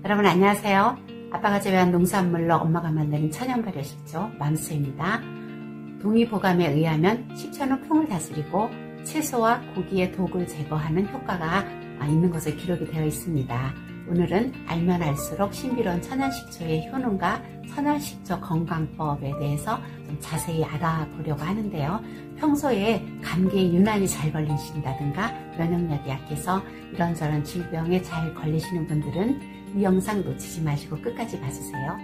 여러분 안녕하세요. 아빠가 재배한 농산물로 엄마가 만드는 천연 발효식초 맘스입니다. 동의보감에 의하면 식초는 풍을 다스리고 채소와 고기의 독을 제거하는 효과가 있는 것으로 기록이 되어 있습니다. 오늘은 알면 알수록 신비로운 천연식초의 효능과 천연식초 건강법에 대해서 좀 자세히 알아보려고 하는데요. 평소에 감기에 유난히 잘 걸리신다든가 면역력이 약해서 이런저런 질병에 잘 걸리시는 분들은 이 영상 놓치지 마시고 끝까지 봐주세요.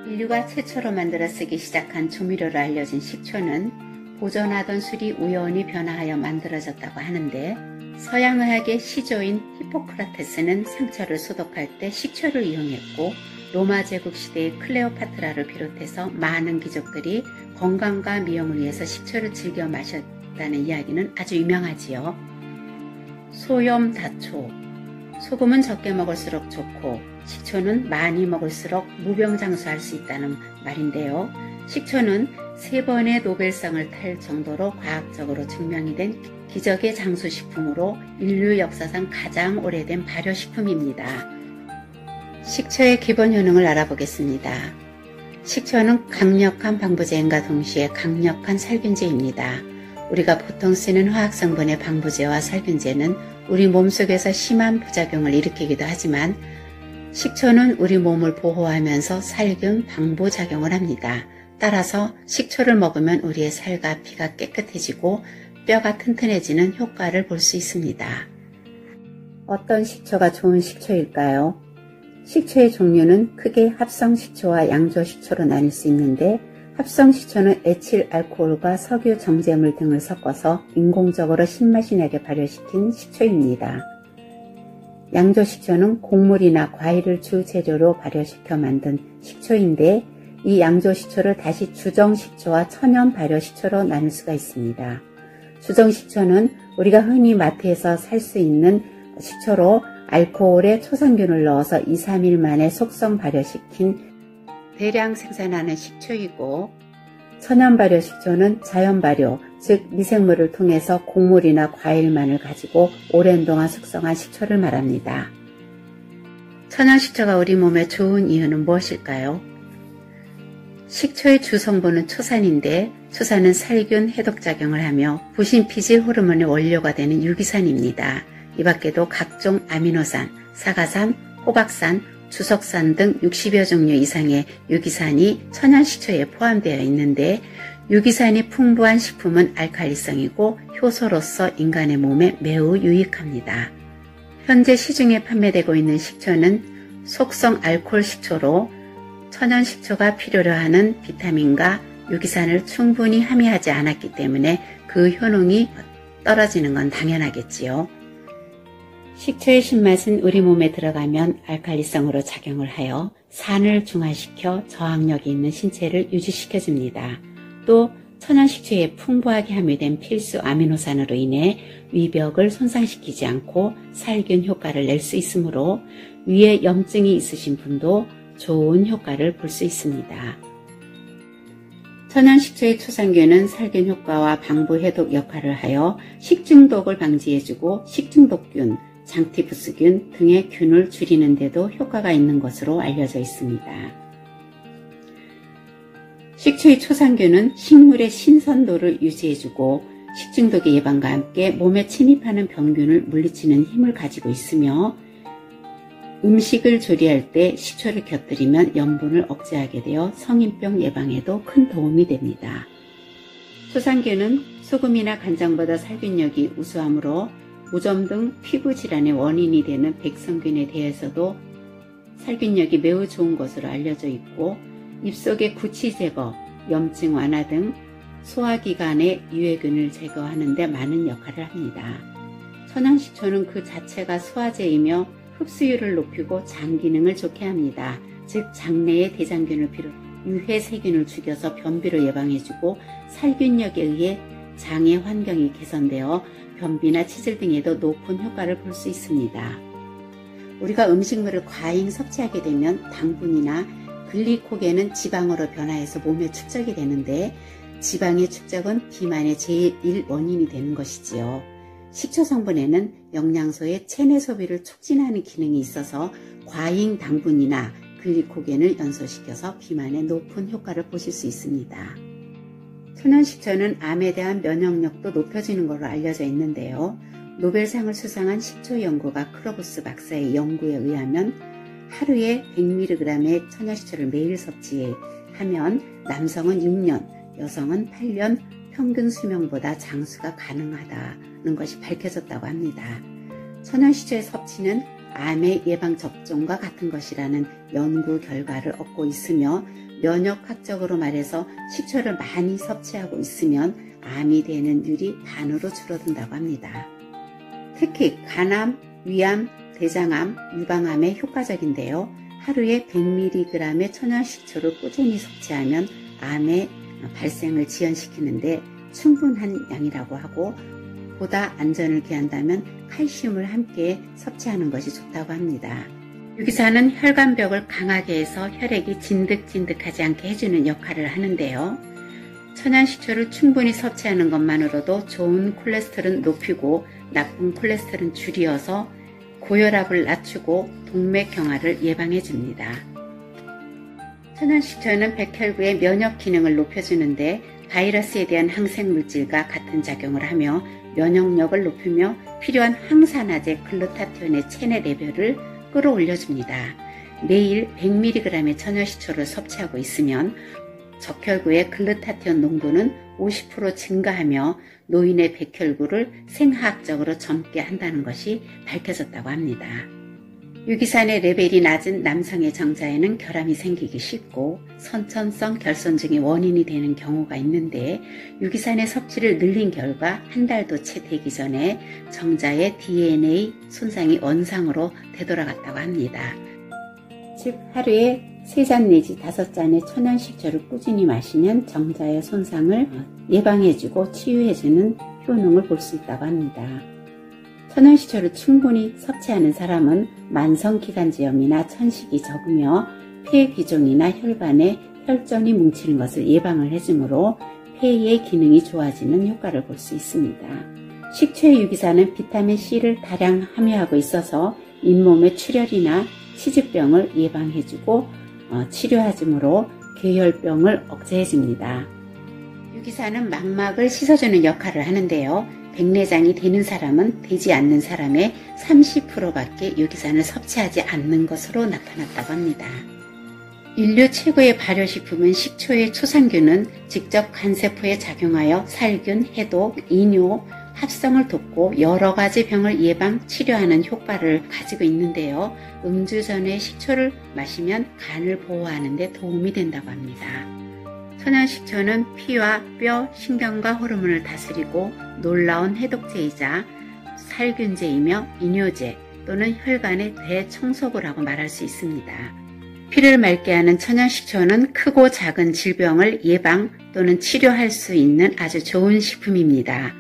인류가 최초로 만들어 쓰기 시작한 조미료로 알려진 식초는 보존하던 술이 우연히 변화하여 만들어졌다고 하는데, 서양의학의 시조인 히포크라테스는 상처를 소독할 때 식초를 이용했고, 로마 제국 시대의 클레오파트라를 비롯해서 많은 귀족들이 건강과 미용을 위해서 식초를 즐겨 마셨다는 이야기는 아주 유명하지요. 소염다초. 소금은 적게 먹을수록 좋고 식초는 많이 먹을수록 무병장수할 수 있다는 말인데요. 식초는 3번의 노벨상을 탈 정도로 과학적으로 증명이 된 기적의 장수식품으로 인류 역사상 가장 오래된 발효식품입니다. 식초의 기본 효능을 알아보겠습니다. 식초는 강력한 방부제인과 동시에 강력한 살균제입니다. 우리가 보통 쓰는 화학성분의 방부제와 살균제는 우리 몸속에서 심한 부작용을 일으키기도 하지만 식초는 우리 몸을 보호하면서 살균, 방부작용을 합니다. 따라서 식초를 먹으면 우리의 살과 피가 깨끗해지고 뼈가 튼튼해지는 효과를 볼 수 있습니다. 어떤 식초가 좋은 식초일까요? 식초의 종류는 크게 합성식초와 양조식초로 나뉠 수 있는데, 합성식초는 에틸 알코올과 석유 정제물 등을 섞어서 인공적으로 신맛이 나게 발효시킨 식초입니다. 양조식초는 곡물이나 과일을 주 재료로 발효시켜 만든 식초인데, 이 양조식초를 다시 주정식초와 천연 발효식초로 나눌 수가 있습니다. 주정식초는 우리가 흔히 마트에서 살 수 있는 식초로 알코올에 초상균을 넣어서 2-3일 만에 속성 발효시킨 대량 생산하는 식초이고, 천연 발효식초는 자연 발효, 즉 미생물을 통해서 곡물이나 과일만을 가지고 오랜 동안 숙성한 식초를 말합니다. 천연 식초가 우리 몸에 좋은 이유는 무엇일까요? 식초의 주성분은 초산인데, 초산은 살균, 해독작용을 하며 부신피질 호르몬의 원료가 되는 유기산입니다. 이 밖에도 각종 아미노산, 사가산, 호박산, 주석산 등 60여 종류 이상의 유기산이 천연식초에 포함되어 있는데, 유기산이 풍부한 식품은 알칼리성이고 효소로서 인간의 몸에 매우 유익합니다. 현재 시중에 판매되고 있는 식초는 속성 알코올 식초로 천연식초가 필요로 하는 비타민과 유기산을 충분히 함유하지 않았기 때문에 그 효능이 떨어지는 건 당연하겠지요. 식초의 신맛은 우리 몸에 들어가면 알칼리성으로 작용을 하여 산을 중화시켜 저항력이 있는 신체를 유지시켜줍니다. 또 천연식초에 풍부하게 함유된 필수 아미노산으로 인해 위벽을 손상시키지 않고 살균 효과를 낼 수 있으므로 위에 염증이 있으신 분도 좋은 효과를 볼 수 있습니다. 천연식초의 초상균은 살균 효과와 방부 해독 역할을 하여 식중독을 방지해주고 식중독균, 장티푸스균 등의 균을 줄이는 데도 효과가 있는 것으로 알려져 있습니다. 식초의 초상균은 식물의 신선도를 유지해주고 식중독의 예방과 함께 몸에 침입하는 병균을 물리치는 힘을 가지고 있으며, 음식을 조리할 때 식초를 곁들이면 염분을 억제하게 되어 성인병 예방에도 큰 도움이 됩니다. 초상균은 소금이나 간장보다 살균력이 우수하므로 무좀 등 피부 질환의 원인이 되는 백성균에 대해서도 살균력이 매우 좋은 것으로 알려져 있고, 입속의 구취 제거, 염증 완화 등 소화기관의 유해균을 제거하는 데 많은 역할을 합니다. 천연식초는 그 자체가 소화제이며 흡수율을 높이고 장 기능을 좋게 합니다. 즉 장내의 대장균을 비롯 유해 세균을 죽여서 변비를 예방해주고, 살균력에 의해 장의 환경이 개선되어 변비나 치질 등에도 높은 효과를 볼 수 있습니다. 우리가 음식물을 과잉 섭취하게 되면 당분이나 글리코겐은 지방으로 변화해서 몸에 축적이 되는데, 지방의 축적은 비만의 제1 원인이 되는 것이지요. 식초 성분에는 영양소의 체내 소비를 촉진하는 기능이 있어서 과잉 당분이나 글리코겐을 연소시켜서 비만에 높은 효과를 보실 수 있습니다. 천연식초는 암에 대한 면역력도 높여주는 것으로 알려져 있는데요. 노벨상을 수상한 식초 연구가 크로부스 박사의 연구에 의하면 하루에 100mg의 천연식초를 매일 섭취하면 남성은 6년, 여성은 8년 평균 수명보다 장수가 가능하다는 것이 밝혀졌다고 합니다. 천연식초의 섭취는 암의 예방접종과 같은 것이라는 연구 결과를 얻고 있으며 면역학적으로 말해서 식초를 많이 섭취하고 있으면 암이 되는율이 반으로 줄어든다고 합니다. 특히 간암, 위암, 대장암, 유방암에 효과적인데요. 하루에 100mg의 천연식초를 꾸준히 섭취하면 암의 발생을 지연시키는데 충분한 양이라고 하고 보다 안전을 기한다면 칼슘을 함께 섭취하는 것이 좋다고 합니다. 유기산은 혈관벽을 강하게 해서 혈액이 진득진득하지 않게 해주는 역할을 하는데요. 천연식초를 충분히 섭취하는 것만으로도 좋은 콜레스테롤은 높이고 나쁜 콜레스테롤은 줄이어서 고혈압을 낮추고 동맥경화를 예방해 줍니다. 천연식초는 백혈구의 면역 기능을 높여주는데 바이러스에 대한 항생물질과 같은 작용을 하며 면역력을 높이며 필요한 항산화제 글루타티온의 체내 레벨을 끌어올려줍니다. 매일 100mg의 천연식초를 섭취하고 있으면 적혈구의 글루타티온 농도는 50% 증가하며 노인의 백혈구를 생화학적으로 젊게 한다는 것이 밝혀졌다고 합니다. 유기산의 레벨이 낮은 남성의 정자에는 결함이 생기기 쉽고 선천성 결손증의 원인이 되는 경우가 있는데 유기산의 섭취를 늘린 결과 한 달도 채 되기 전에 정자의 DNA 손상이 원상으로 되돌아갔다고 합니다. 즉 하루에 3잔 내지 5잔의 천연식초를 꾸준히 마시면 정자의 손상을 예방해주고 치유해주는 효능을 볼 수 있다고 합니다. 천연식초를 충분히 섭취하는 사람은 만성기관지염이나 천식이 적으며 폐기종이나 혈관에 혈전이 뭉치는 것을 예방을 해주므로 폐의 기능이 좋아지는 효과를 볼 수 있습니다. 식초의 유기산은 비타민C를 다량 함유하고 있어서 잇몸의 출혈이나 치주병을 예방해주고 치료해주므로 괴혈병을 억제해줍니다. 유기산은 망막을 씻어주는 역할을 하는데요. 백내장이 되는 사람은 되지 않는 사람의 30%밖에 유기산을 섭취하지 않는 것으로 나타났다고 합니다. 인류 최고의 발효식품은 식초의 초산균은 직접 간세포에 작용하여 살균, 해독, 이뇨, 합성을 돕고 여러 가지 병을 예방, 치료하는 효과를 가지고 있는데요. 음주 전에 식초를 마시면 간을 보호하는 데 도움이 된다고 합니다. 천연식초는 피와 뼈, 신경과 호르몬을 다스리고 놀라운 해독제이자 살균제이며 이뇨제 또는 혈관의 대청소부라고 말할 수 있습니다. 피를 맑게 하는 천연식초는 크고 작은 질병을 예방 또는 치료할 수 있는 아주 좋은 식품입니다.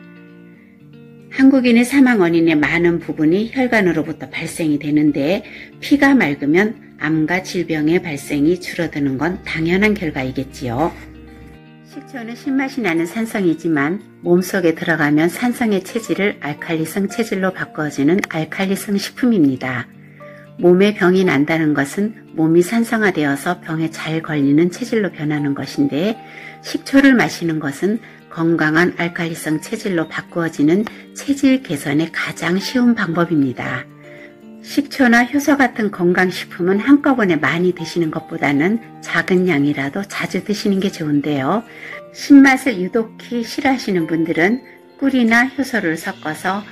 한국인의 사망 원인의 많은 부분이 혈관으로부터 발생이 되는데 피가 맑으면 암과 질병의 발생이 줄어드는 건 당연한 결과이겠지요. 식초는 신맛이 나는 산성이지만 몸속에 들어가면 산성의 체질을 알칼리성 체질로 바꿔주는 알칼리성 식품입니다. 몸에 병이 난다는 것은 몸이 산성화되어서 병에 잘 걸리는 체질로 변하는 것인데 식초를 마시는 것은 건강한 알칼리성 체질로 바꾸어지는 체질 개선의 가장 쉬운 방법입니다. 식초나 효소 같은 건강식품은 한꺼번에 많이 드시는 것보다는 작은 양이라도 자주 드시는 게 좋은데요. 신맛을 유독히 싫어하시는 분들은 꿀이나 효소를 섞어서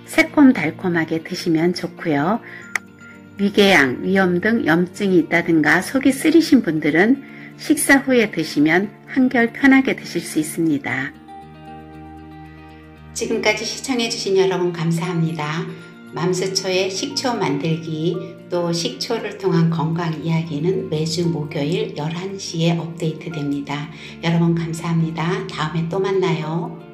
새콤달콤하게 드시면 좋고요. 위궤양, 위염 등 염증이 있다든가 속이 쓰리신 분들은 식사 후에 드시면 한결 편하게 드실 수 있습니다. 지금까지 시청해주신 여러분 감사합니다. 맘스초의 식초 만들기 또 식초를 통한 건강 이야기는 매주 목요일 11시에 업데이트 됩니다. 여러분 감사합니다. 다음에 또 만나요.